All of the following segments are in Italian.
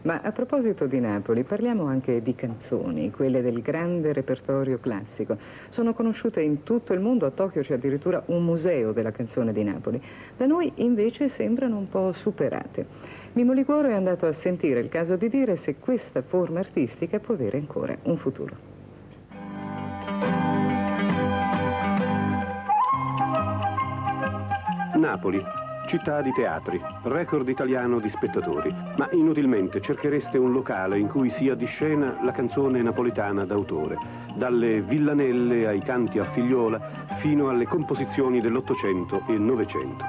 Ma a proposito di Napoli, parliamo anche di canzoni, quelle del grande repertorio classico. Sono conosciute in tutto il mondo, a Tokyo c'è addirittura un museo della canzone di Napoli. Da noi invece sembrano un po' superate. Mimmo Liguoro è andato a sentire il caso di dire se questa forma artistica può avere ancora un futuro. Napoli, città di teatri, record italiano di spettatori, ma inutilmente cerchereste un locale in cui sia di scena la canzone napoletana d'autore, dalle villanelle ai canti a figliola fino alle composizioni dell'Ottocento e Novecento.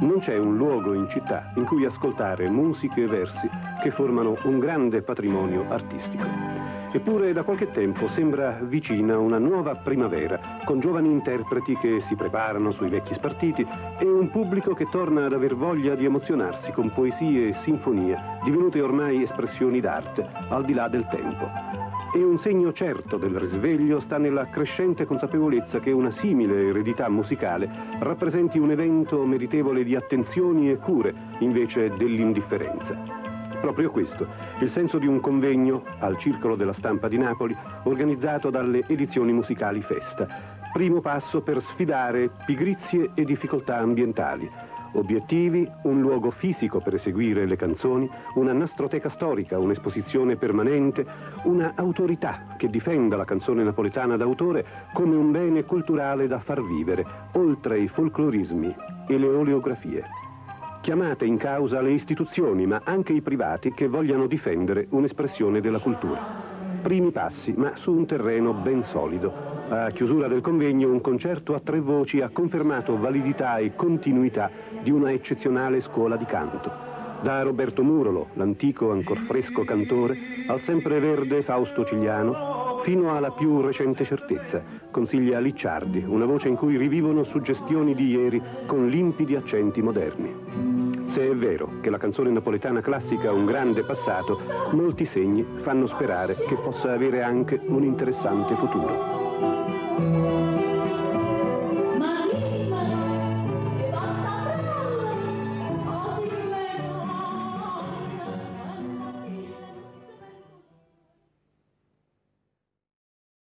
Non c'è un luogo in città in cui ascoltare musiche e versi che formano un grande patrimonio artistico. Eppure da qualche tempo sembra vicina una nuova primavera, con giovani interpreti che si preparano sui vecchi spartiti e un pubblico che torna ad aver voglia di emozionarsi con poesie e sinfonie, divenute ormai espressioni d'arte, al di là del tempo. E un segno certo del risveglio sta nella crescente consapevolezza che una simile eredità musicale rappresenti un evento meritevole di attenzioni e cure, invece dell'indifferenza. Proprio questo, il senso di un convegno al Circolo della Stampa di Napoli, organizzato dalle edizioni musicali Festa. Primo passo per sfidare pigrizie e difficoltà ambientali. Obiettivi, un luogo fisico per eseguire le canzoni, una nastroteca storica, un'esposizione permanente, una autorità che difenda la canzone napoletana d'autore come un bene culturale da far vivere, oltre i folclorismi e le oleografie. Chiamate in causa le istituzioni, ma anche i privati che vogliano difendere un'espressione della cultura. Primi passi, ma su un terreno ben solido. A chiusura del convegno, un concerto a 3 voci ha confermato validità e continuità di una eccezionale scuola di canto. Da Roberto Murolo, l'antico ancor fresco cantore, al sempreverde Fausto Cigliano, fino alla più recente certezza, Consiglia Licciardi, una voce in cui rivivono suggestioni di ieri con limpidi accenti moderni. Se è vero che la canzone napoletana classica ha un grande passato, molti segni fanno sperare che possa avere anche un interessante futuro.